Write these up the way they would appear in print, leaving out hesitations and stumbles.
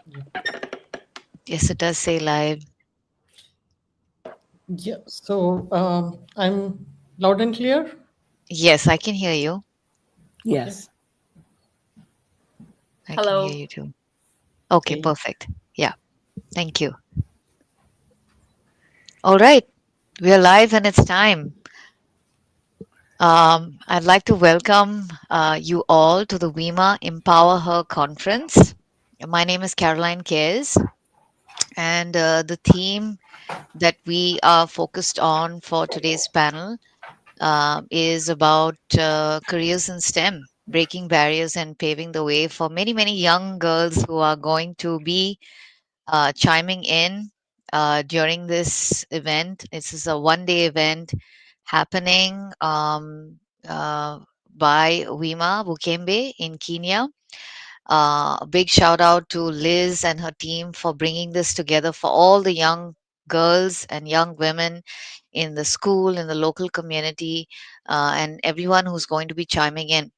Yeah. Yes, it does say live. Yeah. So I'm loud and clear. Yes, I can hear you. Okay. Yes. I can hear Hello. you too. Okay, Okay. perfect. Yeah, thank you. All right, we are live and it's time. I'd like to welcome you all to the WEMA Empower Her conference. My name is Caroline Cares, and the theme that we are focused on for today's panel is about careers in STEM, breaking barriers and paving the way for many, many young girls who are going to be chiming in during this event. This is a 1 day event happening uh, by Wima Bukembe in Kenya. A big shout out to Liz and her team for bringing this together for all the young girls and young women in the school, in the local community, and everyone who's going to be chiming in.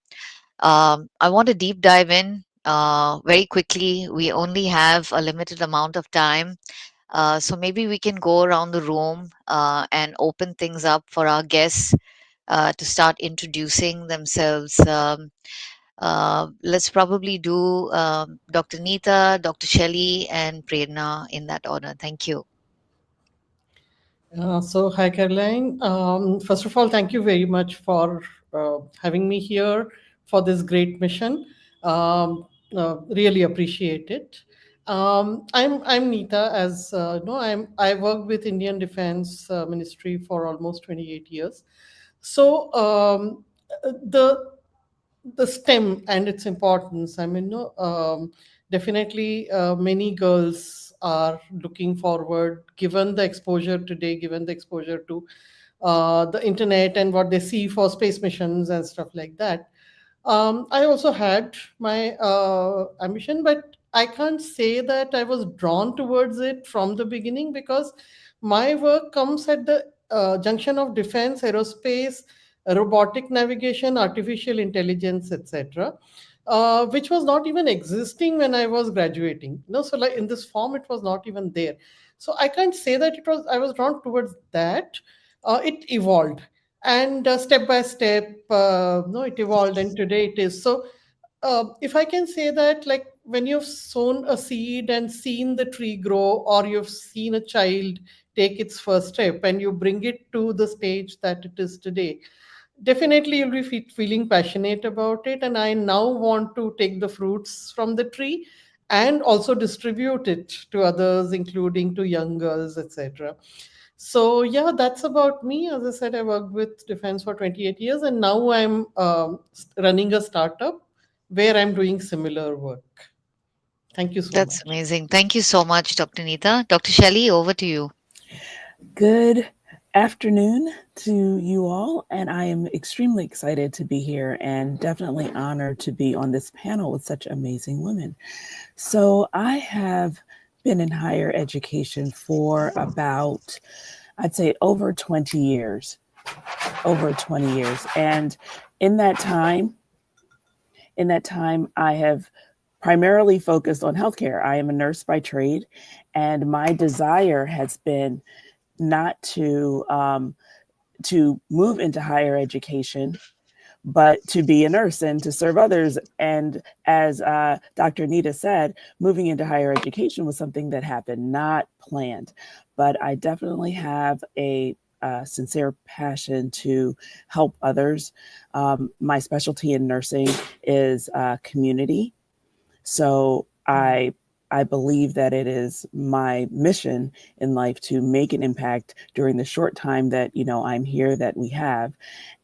I want to deep dive in very quickly. We only have a limited amount of time. So maybe we can go around the room and open things up for our guests to start introducing themselves. Let's probably do Dr. Neeta, Dr. Shelley, and Prerna in that order. Thank you. So, hi, Caroline. First of all, thank you very much for having me here for this great mission. Really appreciate it. I'm Neeta. As I worked with Indian Defense Ministry for almost 28 years. So the STEM and its importance. I mean, no, definitely many girls are looking forward, given the exposure today, given the exposure to the internet and what they see for space missions and stuff like that. I also had my ambition, but I can't say that I was drawn towards it from the beginning because my work comes at the junction of defense, aerospace, robotic navigation, artificial intelligence, etc., which was not even existing when I was graduating. No, so like in this form, it was not even there. So I can't say that it was I was drawn towards that. It evolved, and step by step, no, it evolved, and today it is. So if I can say that, like when you've sown a seed and seen the tree grow, or you've seen a child take its first step and you bring it to the stage that it is today, definitely you'll be feeling passionate about it. And I now want to take the fruits from the tree and also distribute it to others, including to young girls, etc. So yeah, that's about me. As I said, I worked with defense for 28 years, and now I'm running a startup where I'm doing similar work. Thank you so That's much. amazing. Thank you so much, Dr. Neeta. Dr. Shelley, over to you. Good afternoon to you all. And I am extremely excited to be here and definitely honored to be on this panel with such amazing women. So I have been in higher education for about, I'd say, over 20 years. Over 20 years. And in that time, I have primarily focused on healthcare. I am a nurse by trade, and my desire has been not to move into higher education, but to be a nurse and to serve others. And as Dr. Anita said, moving into higher education was something that happened, not planned. But I definitely have a sincere passion to help others. My specialty in nursing is community. So I believe that it is my mission in life to make an impact during the short time that, I'm here, that we have.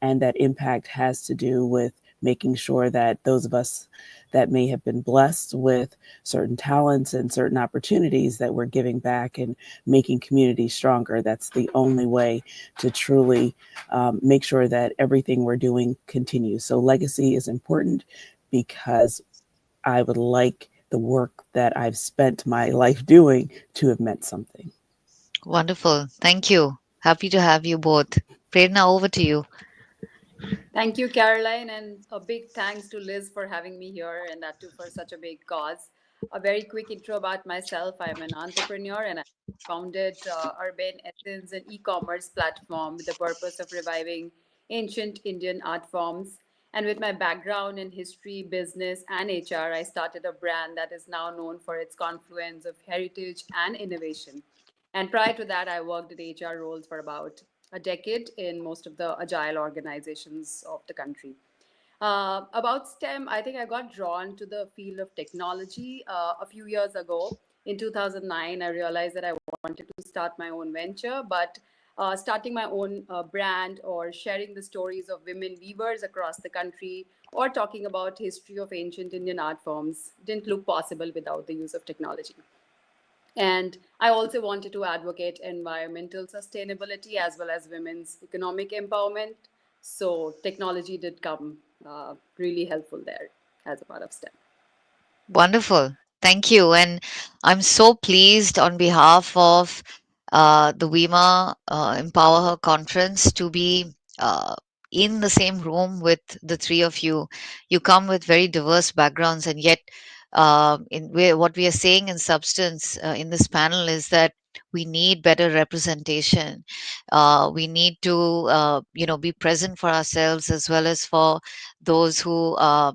And that impact has to do with making sure that those of us that may have been blessed with certain talents and certain opportunities, that we're giving back and making communities stronger. That's the only way to truly make sure that everything we're doing continues. So legacy is important because I would like the work that I've spent my life doing to have meant something. Wonderful. Thank you. Happy to have you both. Prerna, over to you. Thank you, Caroline, and a big thanks to Liz for having me here, and that too for such a big cause. a very quick intro about myself. I'm an entrepreneur and I founded Urban Essence, an e-commerce platform with the purpose of reviving ancient Indian art forms. And with my background in history, business, and HR, I started a brand that is now known for its confluence of heritage and innovation. And prior to that, I worked at HR roles for about a decade in most of the agile organizations of the country. About STEM, I think I got drawn to the field of technology a few years ago. In 2009, I realized that I wanted to start my own venture, but starting my own brand or sharing the stories of women weavers across the country or talking about history of ancient Indian art forms didn't look possible without the use of technology. And I also wanted to advocate environmental sustainability as well as women's economic empowerment. So technology did come really helpful there as a part of STEM. Wonderful. Thank you. And I'm so pleased on behalf of the WEMA Empower Her conference to be in the same room with the three of you. You come with very diverse backgrounds, and yet, what we are saying in substance in this panel is that we need better representation. We need to, be present for ourselves as well as for those who are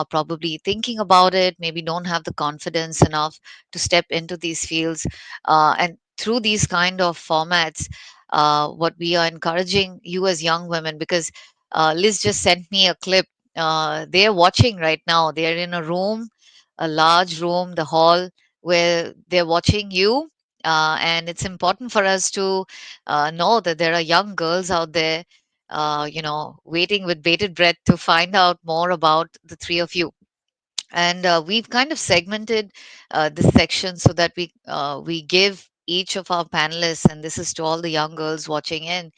probably thinking about it, maybe don't have the confidence enough to step into these fields, and through these kind of formats, what we are encouraging you as young women, because Liz just sent me a clip. They're watching right now. They're in a room, a large room, the hall, where they're watching you. And it's important for us to know that there are young girls out there, waiting with bated breath to find out more about the three of you. And we've kind of segmented this section so that we give each of our panelists, and this is to all the young girls watching in,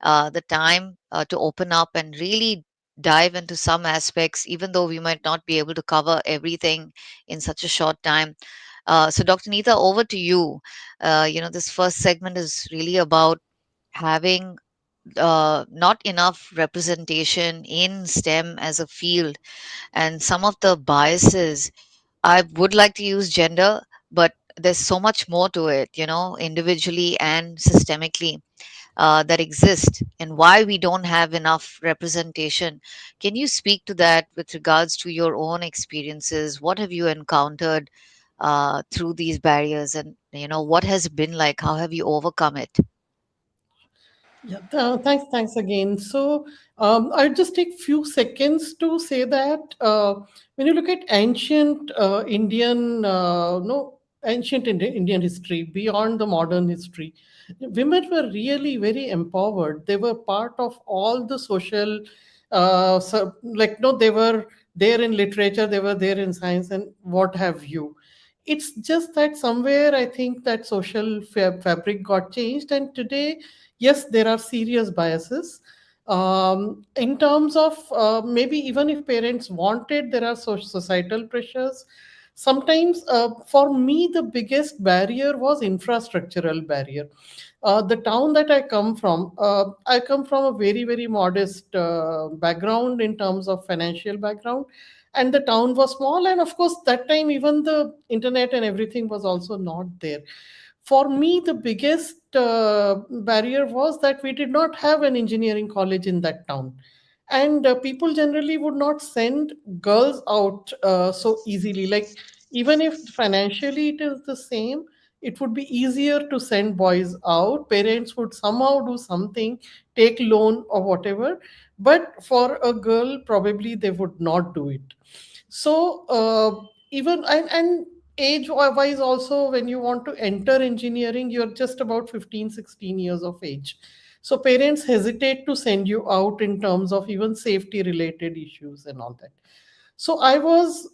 the time to open up and really dive into some aspects, even though we might not be able to cover everything in such a short time. So, Dr. Neeta, over to you. This first segment is really about having not enough representation in STEM as a field, and some of the biases. I would like to use gender, but there's so much more to it, individually and systemically, that exist, and why we don't have enough representation. Can you speak to that with regards to your own experiences? What have you encountered through these barriers, and what has it been like? How have you overcome it? Yeah, thanks again. So I'll just take few seconds to say that when you look at ancient ancient Indian history beyond the modern history, women were really very empowered. They were part of all the social, like no, they were there in literature, they were there in science, and what have you. It's just that somewhere I think that social fabric got changed, and today yes, there are serious biases. In terms of maybe even if parents want it, there are societal pressures. Sometimes, for me, the biggest barrier was infrastructural barrier. The town that I come from a very, very modest background in terms of financial background. And the town was small. And of course, that time, even the internet and everything was also not there. For me, the biggest barrier was that we did not have an engineering college in that town. And people generally would not send girls out so easily. Like, even if financially it is the same, it would be easier to send boys out. Parents would somehow do something, take loan or whatever. But for a girl, probably they would not do it. So even and age wise also, when you want to enter engineering, you're just about 15, 16 years of age. So parents hesitate to send you out in terms of even safety related issues and all that. So I was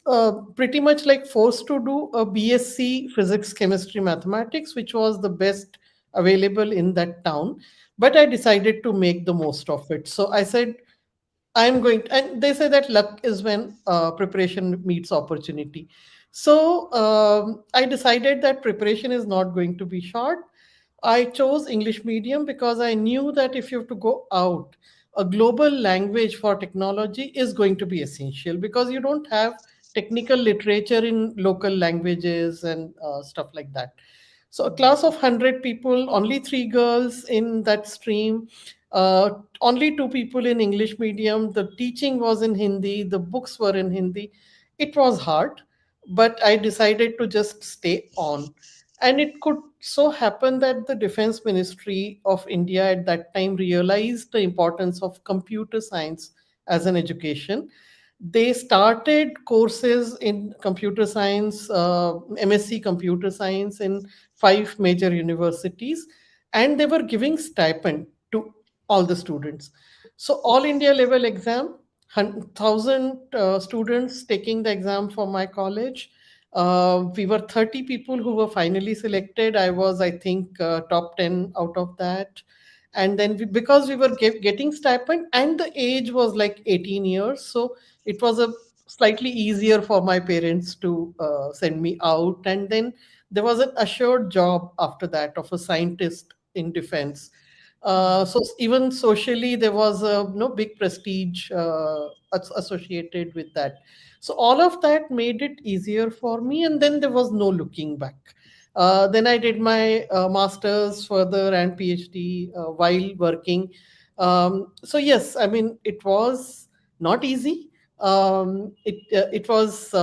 pretty much like forced to do a BSc physics, chemistry, mathematics, which was the best available in that town. But I decided to make the most of it. So I said, I'm going to, and they say that luck is when preparation meets opportunity. So I decided that preparation is not going to be short. I chose English medium because I knew that if you have to go out, a global language for technology is going to be essential because you don't have technical literature in local languages and stuff like that. So a class of 100 people, only three girls in that stream, only two people in English medium. The teaching was in Hindi, the books were in Hindi. It was hard, but I decided to just stay on. And it could so happen that the Defense Ministry of India at that time realized the importance of computer science as an education. They started courses in computer science, MSc computer science in five major universities, and they were giving stipend to all the students. So all India level exam, 1,000 students taking the exam for my college. We were 30 people who were finally selected. I was, I think, top 10 out of that. And then because we were getting stipend and the age was like 18 years, so it was a slightly easier for my parents to send me out. And then there was an assured job after that of a scientist in defense. So even socially, there was a no big prestige associated with that. So all of that made it easier for me, and then there was no looking back. Then I did my master's further and PhD while working. So yes, I mean it was not easy. It was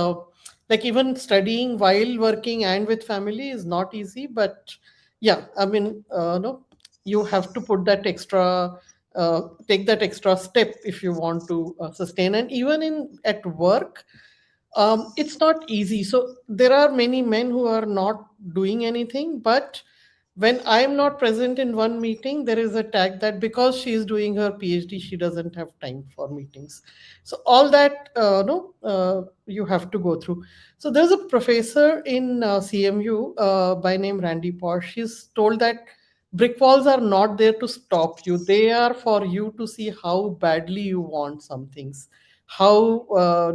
like even studying while working and with family is not easy. But yeah, I mean no, you have to put that extra take that extra step if you want to sustain. And even in at work, it's not easy. So there are many men who are not doing anything, but when I'm not present in one meeting, there is a tag that because she is doing her PhD, she doesn't have time for meetings. So all that no you have to go through. So there's a professor in CMU by name Randy Posh. She's told that brick walls are not there to stop you, they are for you to see how badly you want some things, how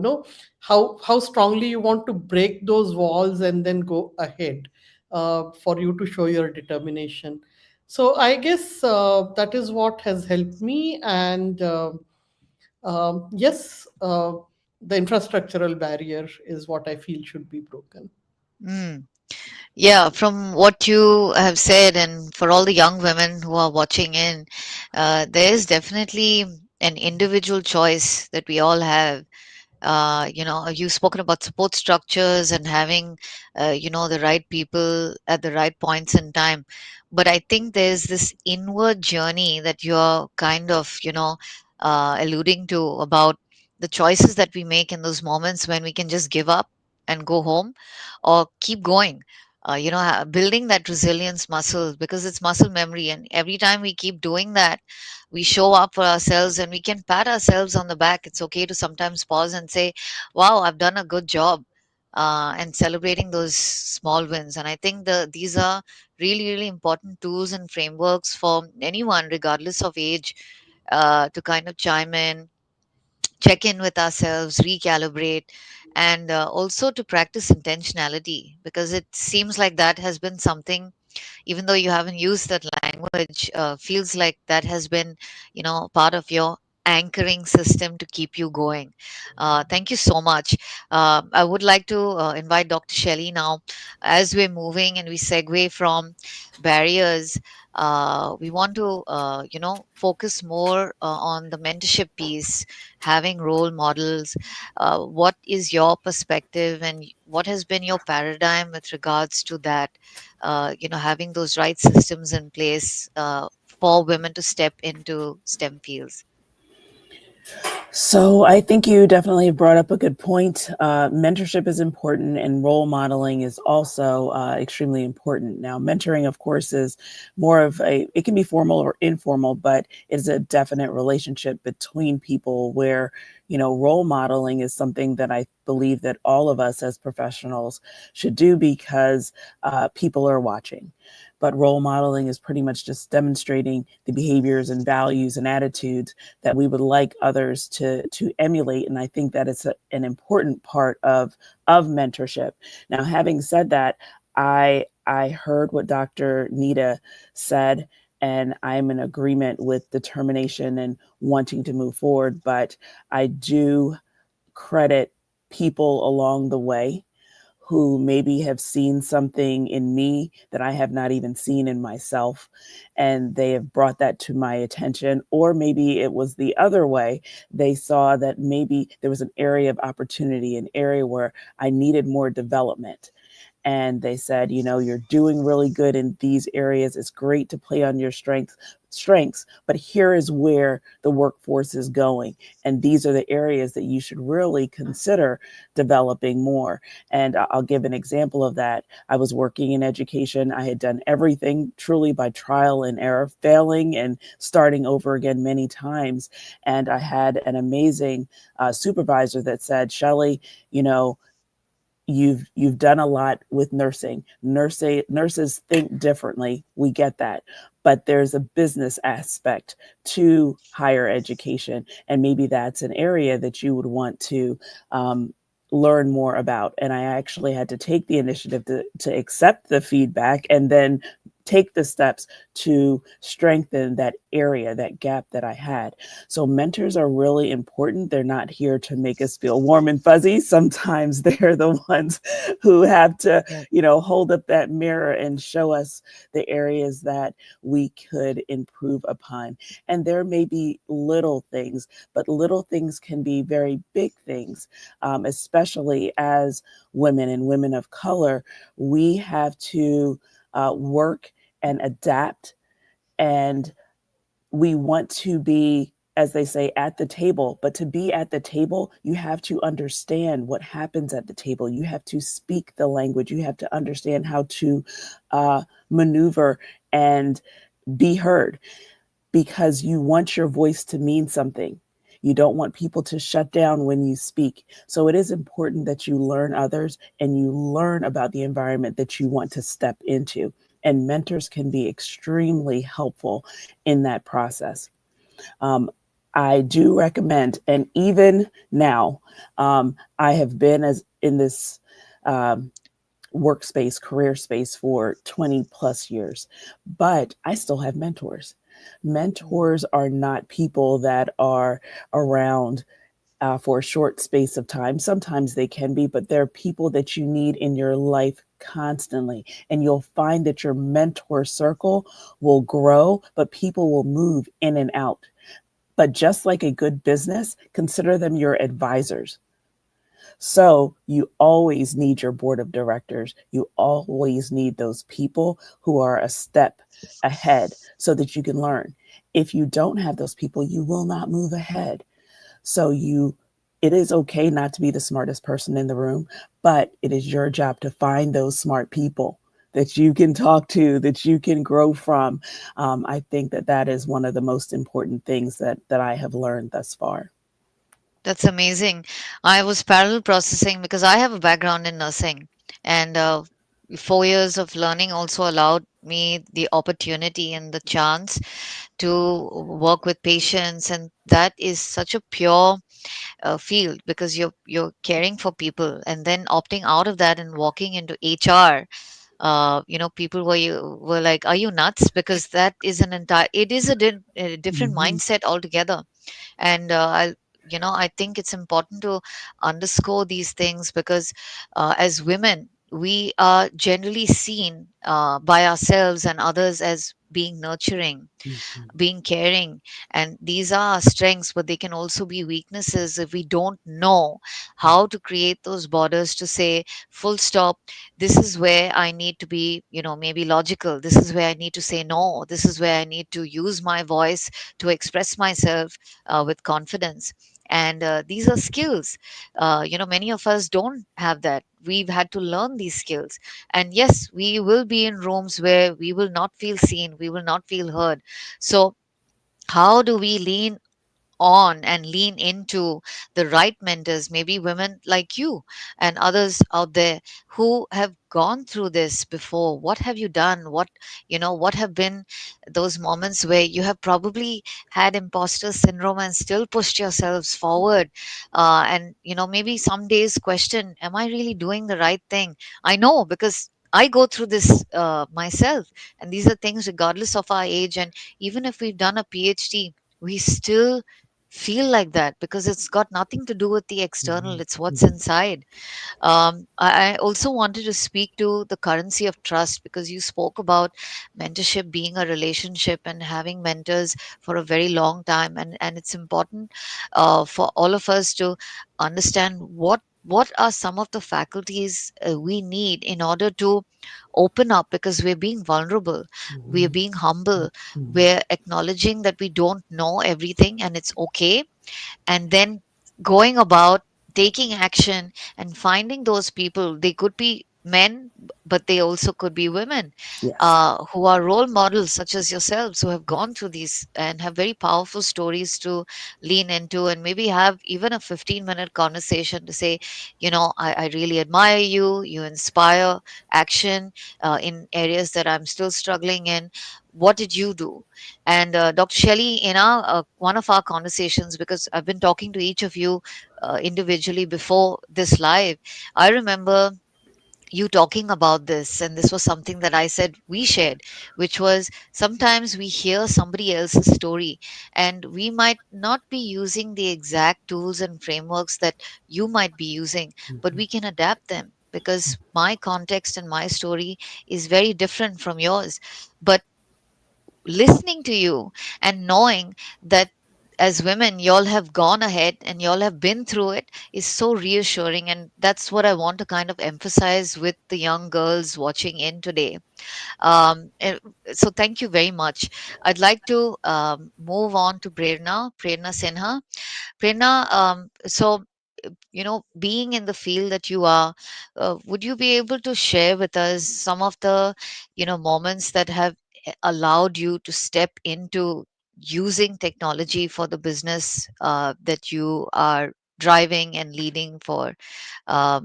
no how strongly you want to break those walls and then go ahead, for you to show your determination. So I guess that is what has helped me. And yes, the infrastructural barrier is what I feel should be broken. Mm. Yeah, from what you have said, and for all the young women who are watching in, there is definitely an individual choice that we all have. You've spoken about support structures and having, the right people at the right points in time. But I think there's this inward journey that you're kind of, alluding to about the choices that we make in those moments when we can just give up and go home or keep going. Building that resilience muscle, because it's muscle memory. And every time we keep doing that, we show up for ourselves and we can pat ourselves on the back. It's okay to sometimes pause and say, wow, I've done a good job, and celebrating those small wins. And I think these are really, really important tools and frameworks for anyone, regardless of age, to kind of chime in, check in with ourselves, recalibrate, and also to practice intentionality, because it seems like that has been something, even though you haven't used that language, feels like that has been, part of your anchoring system to keep you going. Thank you so much. I would like to invite Dr. Shelley now, as we're moving and we segue from barriers. We want to, focus more on the mentorship piece, having role models. What is your perspective, and what has been your paradigm with regards to that? Having those right systems in place for women to step into STEM fields. So I think you definitely brought up a good point. Mentorship is important, and role modeling is also extremely important. Now, mentoring, of course, is more of it can be formal or informal, but it's a definite relationship between people where, role modeling is something that I believe that all of us as professionals should do because people are watching. But role modeling is pretty much just demonstrating the behaviors and values and attitudes that we would like others to emulate. And I think that it's an important part of mentorship. Now, having said that, I heard what Dr. Nita said, and I'm in agreement with determination and wanting to move forward. But I do credit people along the way who maybe have seen something in me that I have not even seen in myself. And they have brought that to my attention. Or maybe it was the other way. They saw that maybe there was an area of opportunity, an area where I needed more development. And they said, you know, you're doing really good in these areas. It's great to play on your strengths, but here is where the workforce is going. And these are the areas that you should really consider developing more. And I'll give an example of that. I was working in education. I had done everything truly by trial and error, failing and starting over again many times. And I had an amazing supervisor that said, Shelley, you know, you've done a lot with nursing. Nurses think differently. We get that. But there's a business aspect to higher education. And maybe that's an area that you would want to learn more about. And I actually had to take the initiative to accept the feedback and then take the steps to strengthen that area, that gap that I had. So mentors are really important. They're not here to make us feel warm and fuzzy. Sometimes they're the ones who have to, Yeah. you know, hold up that mirror and show us the areas that we could improve upon. And there may be little things, but little things can be very big things, especially as women and women of color. We have to work and adapt, and we want to be, as they say, at the table. But to be at the table, you have to understand what happens at the table. You have to speak the language. You have to understand how to maneuver and be heard, because you want your voice to mean something. You don't want people to shut down when you speak. So it is important that you learn others and you learn about the environment that you want to step into. And mentors can be extremely helpful in that process. Um, I do recommend, and even now, I have been as in this um, workspace, career space for 20 plus years, but I still have mentors. Mentors are not people that are around for a short space of time. Sometimes they can be, but they're people that you need in your life constantly. And you'll find that your mentor circle will grow, but people will move in and out. But just like a good business, consider them your advisors. So you always need your board of directors. You always need those people who are a step ahead so that you can learn. If you don't have those people, you will not move ahead. So it is okay not to be the smartest person in the room, but it is your job to find those smart people that you can talk to, that you can grow from. I think that that is one of the most important things that I have learned thus far. That's amazing. I was parallel processing because I have a background in nursing, and 4 years of learning also allowed me the opportunity and the chance to work with patients, and that is such a pure field because you're caring for people, and then opting out of that and walking into HR. People were like, "Are you nuts?" Because that is an entire. It is a different Mhm. mindset altogether, and I think it's important to underscore these things because as women we are generally seen by ourselves and others as being nurturing, Mhm. being caring, and these are our strengths, but they can also be weaknesses if we don't know how to create those borders to say full stop. This is where I need to be, maybe logical. This is where I need to say no. This is where I need to use my voice to express myself with confidence. And these are skills. Many of us don't have that. We've had to learn these skills. And yes, we will be in rooms where we will not feel seen, we will not feel heard. So how do we lean on and lean into the right mentors, maybe women like you and others out there who have gone through this before? What have you done? What have been those moments where you have probably had imposter syndrome and still pushed yourselves forward? And maybe some days question, am I really doing the right thing? I know because I go through this myself, and these are things regardless of our age. And even if we've done a PhD, we still feel like that, because it's got nothing to do with the external, Mhm. it's what's Mhm. inside. I also wanted to speak to the currency of trust, because you spoke about mentorship being a relationship and having mentors for a very long time, and it's important for all of us to understand what are some of the faculties we need in order to open up, because we're being vulnerable, we're Mhm. being humble, Mhm. we're acknowledging that we don't know everything and it's okay, and then going about taking action and finding those people. They could be men, but they also could be women, Yes. who are role models such as yourselves, who have gone through these and have very powerful stories to lean into, and maybe have even a 15-minute conversation to say, I really admire you, you inspire action in areas that I'm still struggling in. What did you do? And Dr. Shelley, in our one of our conversations, because I've been talking to each of you individually before this live, I remember you talking about this, and this was something that I said we shared, which was sometimes we hear somebody else's story, and we might not be using the exact tools and frameworks that you might be using, but Mhm. we can adapt them, because my context and my story is very different from yours. But listening to you and knowing that as women y'all have gone ahead and y'all have been through it is so reassuring, and that's what I want to kind of emphasize with the young girls watching in today. So thank you very much. I'd like to move on to Prerna Sinha. Prerna, being in the field that you are, would you be able to share with us some of the, moments that have allowed you to step into using technology for the business that you are driving and leading for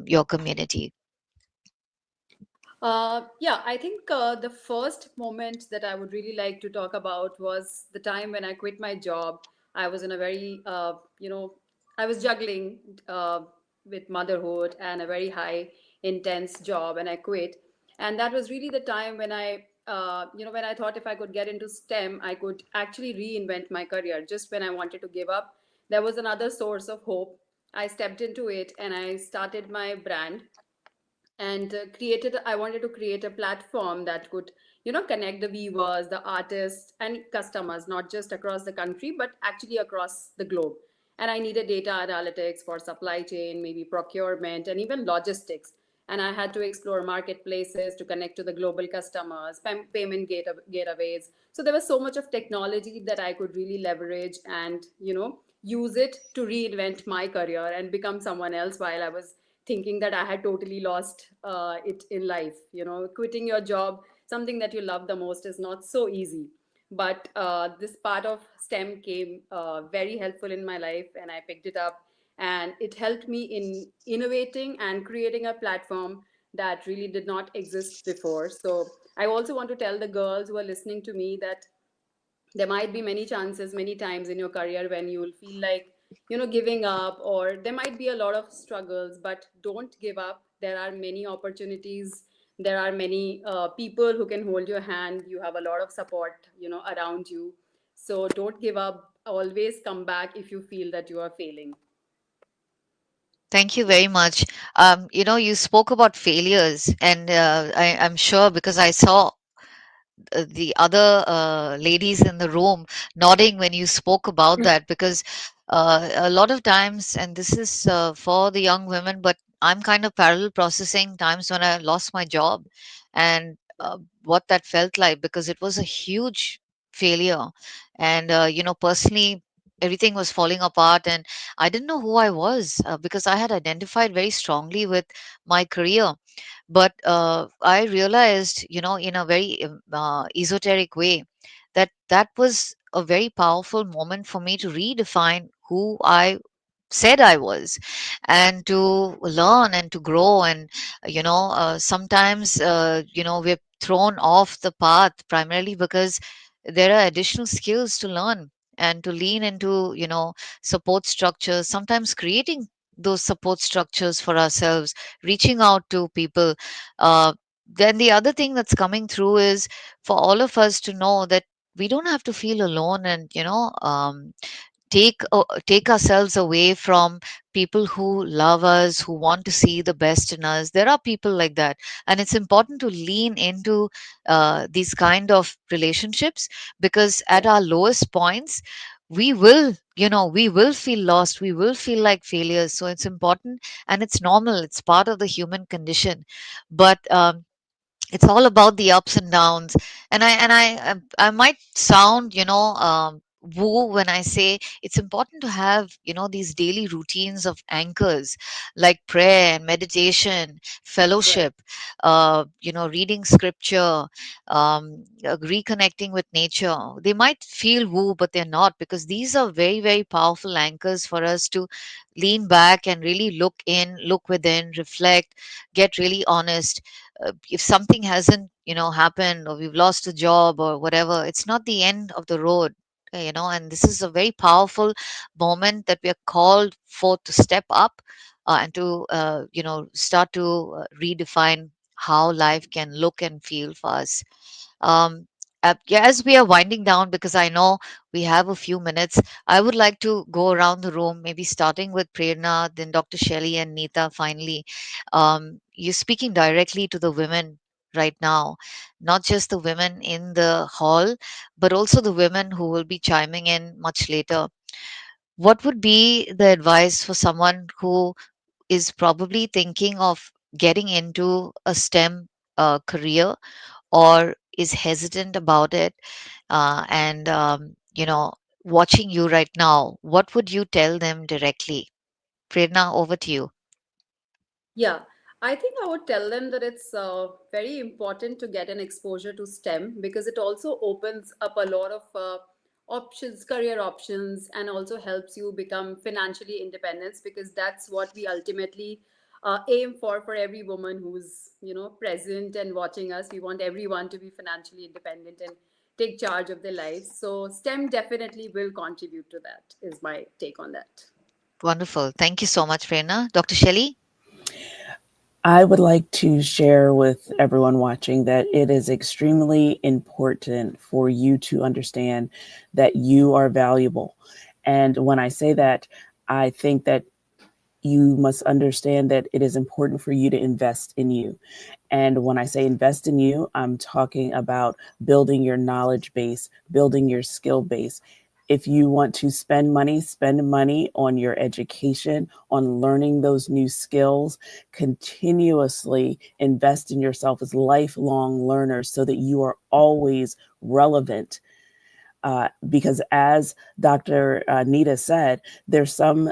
your community? Yeah, I think the first moment that I would really like to talk about was the time when I quit my job. I was in a very, I was juggling with motherhood and a very high intense job, and I quit. And that was really the time when when I thought if I could get into STEM, I could actually reinvent my career. Just when I wanted to give up, there was another source of hope. I stepped into it and I started my brand and created I wanted to create a platform that could connect the weavers, the artists and customers, not just across the country but actually across the globe. And I needed data analytics for supply chain, maybe procurement and even logistics. And I had to explore marketplaces to connect to the global customers, payment gateways. So there was so much of technology that I could really leverage and use it to reinvent my career and become someone else, while I was thinking that I had totally lost it in life. Quitting your job, something that you love the most, is not so easy. But this part of STEM came very helpful in my life, and I picked it up, and it helped me in innovating and creating a platform that really did not exist before. So I also want to tell the girls who are listening to me that there might be many chances, many times in your career when you will feel like giving up, or there might be a lot of struggles, but don't give up. There are many opportunities, there are many people who can hold your hand. You have a lot of support around you. So don't give up, always come back if you feel that you are failing. Thank you very much. You spoke about failures, and I'm sure, because I saw the other ladies in the room nodding when you spoke about that, because a lot of times, and this is for the young women, but I'm kind of parallel processing times when I lost my job, and what that felt like, because it was a huge failure. And personally, everything was falling apart, and I didn't know who I was, because I had identified very strongly with my career. But I realized, in a very esoteric way, that that was a very powerful moment for me to redefine who I said I was, and to learn and to grow. And sometimes we're thrown off the path primarily because there are additional skills to learn and to lean into, support structures, sometimes creating those support structures for ourselves, reaching out to people. Then the other thing that's coming through is for all of us to know that we don't have to feel alone, and take ourselves away from people who love us, who want to see the best in us. There are people like that, and it's important to lean into these kind of relationships, because at our lowest points we will, we will feel lost, we will feel like failures. So it's important, and it's normal, it's part of the human condition. But it's all about the ups and downs. And I might sound, woo when I say it's important to have, these daily routines of anchors, like prayer and meditation, Right. fellowship, reading scripture, reconnecting with nature. They might feel woo, but they're not, because these are very, very powerful anchors for us to lean back and really look in, look within, reflect, get really honest. If something hasn't, happened, or we've lost a job or whatever, it's not the end of the road. And this is a very powerful moment that we are called for to step up, and to start to redefine how life can look and feel for us. um, yeah, as we are winding down, because I know we have a few minutes, I would like to go around the room, maybe starting with Prerna, then Dr. Shelley and Neeta finally. You're speaking directly to the women right now, not just the women in the hall, but also the women who will be chiming in much later. What would be the advice for someone who is probably thinking of getting into a STEM career, or is hesitant about it, and watching you right now, what would you tell them directly? Prerna, over to you. Yeah, I think I would tell them that it's very important to get an exposure to STEM because it also opens up a lot of options, career options, and also helps you become financially independent because that's what we ultimately aim for every woman who's present and watching us. We want everyone to be financially independent and take charge of their lives. So STEM definitely will contribute to that. Is my take on that. Wonderful. Thank you so much, Prerna. Dr. Shelley? I would like to share with everyone watching that it is extremely important for you to understand that you are valuable. And when I say that, I think that you must understand that it is important for you to invest in you. And when I say invest in you, I'm talking about building your knowledge base, building your skill base. If you want to spend money on your education, on learning those new skills, continuously invest in yourself as lifelong learners so that you are always relevant. Because as Dr. Nita said, there's some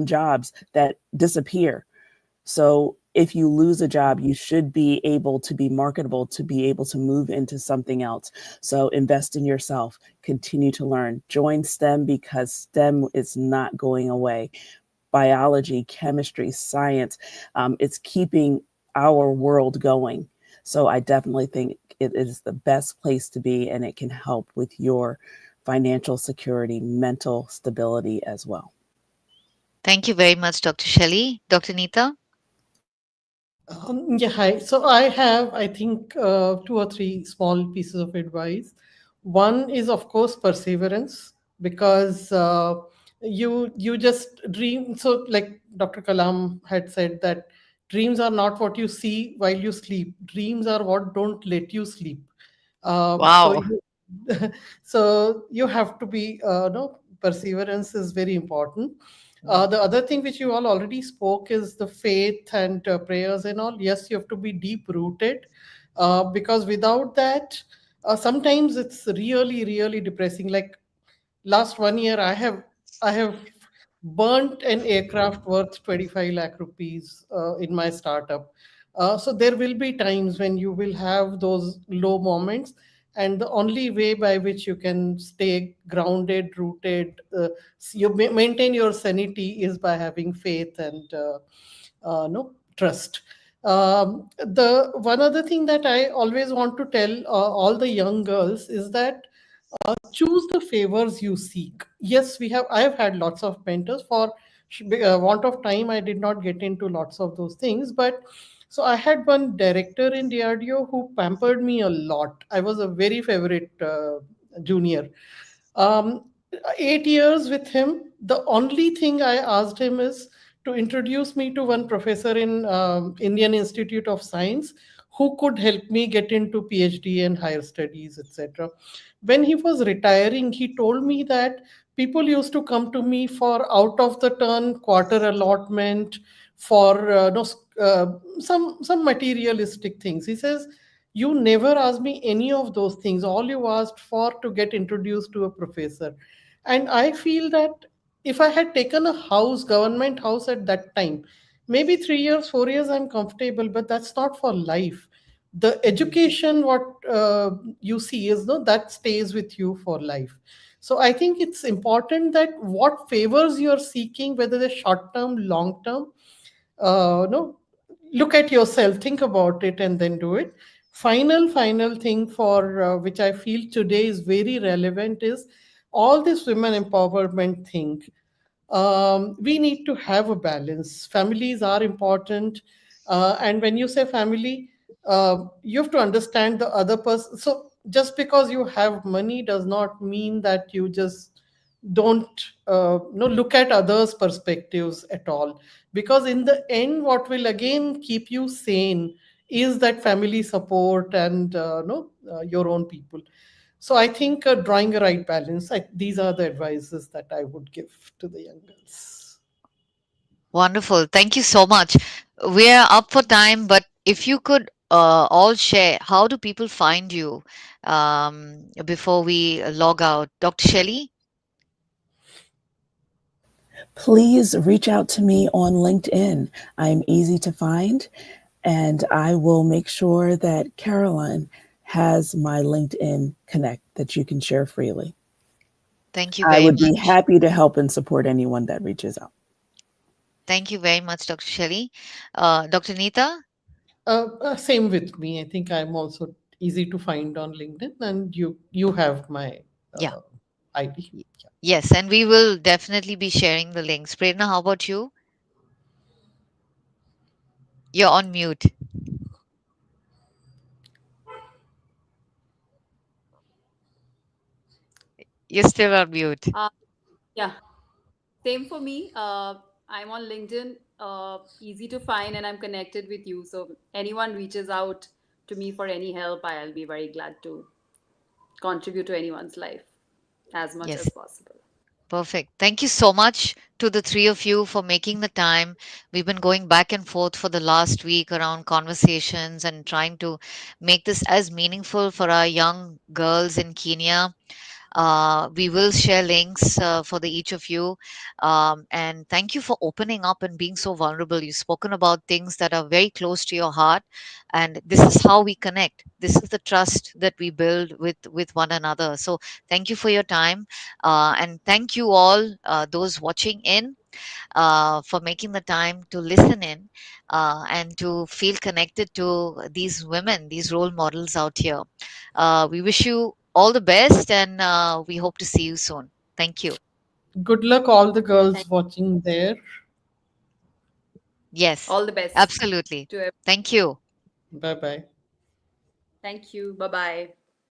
jobs that disappear. So if you lose a job, you should be able to be marketable, to be able to move into something else. So invest in yourself, continue to learn, join STEM because STEM is not going away. Biology, chemistry, science, it's keeping our world going. So I definitely think it is the best place to be, and it can help with your financial security, mental stability as well. Thank you very much, Dr. Shelley. Dr. Neeta? Yeah, hi. So I have, I think, two or three small pieces of advice. One is, of course, perseverance, because you just dream. So, like Dr. Kalam had said, that dreams are not what you see while you sleep. Dreams are what don't let you sleep. So Wow. you, so you have to be, no, perseverance is very important. The other thing which you all already spoke is the faith and prayers and all. Yes, you have to be deep rooted, because without that, sometimes it's really, really depressing. Like last 1 year, I have burnt an aircraft worth 25 lakh rupees in my startup. So there will be times when you will have those low moments, and the only way by which you can stay grounded, rooted, maintain your sanity is by having faith and no, trust. The one other thing that I always want to tell all the young girls is that choose the favors you seek. Yes, I have had lots of mentors. For want of time, I did not get into lots of those things, but so I had one director in DRDO who pampered me a lot. I was a very favorite junior. um, 8 years with him. The only thing I asked him is to introduce me to one professor in Indian Institute of Science who could help me get into PhD and higher studies, etc. When he was retiring, he told me that people used to come to me for out of the turn quarter allotment for no, some materialistic things. He says, you never asked me any of those things. All you asked for to get introduced to a professor. And I feel that if I had taken a house, government house at that time, maybe 3 years, 4 years, I'm comfortable, but that's not for life. The education, what you see is no, that stays with you for life. So I think it's important that what favors you're seeking, whether they're short term, long term, no, look at yourself, think about it, and then do it. Final thing for which I feel today is very relevant is all this women empowerment thing. We need to have a balance. Families are important, and when you say family, you have to understand the other person. So just because you have money does not mean that you just don't no, look at others perspectives at all, because in the end what will again keep you sane is that family support and no, your own people. So I think drawing a right balance, these are the advices that I would give to the young girls. Wonderful. Thank you so much. We are up for time, but if you could all share, how do people find you before we log out? Dr. Shelley? Please reach out to me on LinkedIn. I'm easy to find, and I will make sure that Caroline has my LinkedIn connect that you can share freely. Thank you I very would be much. happy to help and support anyone that reaches out. Thank you very much, Dr. Shelley. Dr. Neeta? Same with me. I think I'm also easy to find on LinkedIn, and you have my Yeah. ID. y- Yeah. Yes, and we will definitely be sharing the links. Prerna, how about you? You're on mute. You're still on mute. Yeah, same for me. I'm on LinkedIn, easy to find, and I'm connected with you. So anyone reaches out to me for any help, I'll be very glad to contribute to anyone's life as much Yes. as possible. Perfect. Thank you so much to the three of you for making the time. We've been going back and forth for the last week around conversations and trying to make this as meaningful for our young girls in Kenya. We will share links for the each of you. And thank you for opening up and being so vulnerable. You've spoken about things that are very close to your heart, and this is how we connect. This is the trust that we build with one another. So thank you for your time, and thank you all those watching in for making the time to listen in and to feel connected to these women, these role models out here. We wish you all the best, and we hope to see you soon. Thank you. Good luck, all the Thank girls watching there. Yes, all the best absolutely. to everyone. Thank you. Bye bye. Thank you. Bye bye.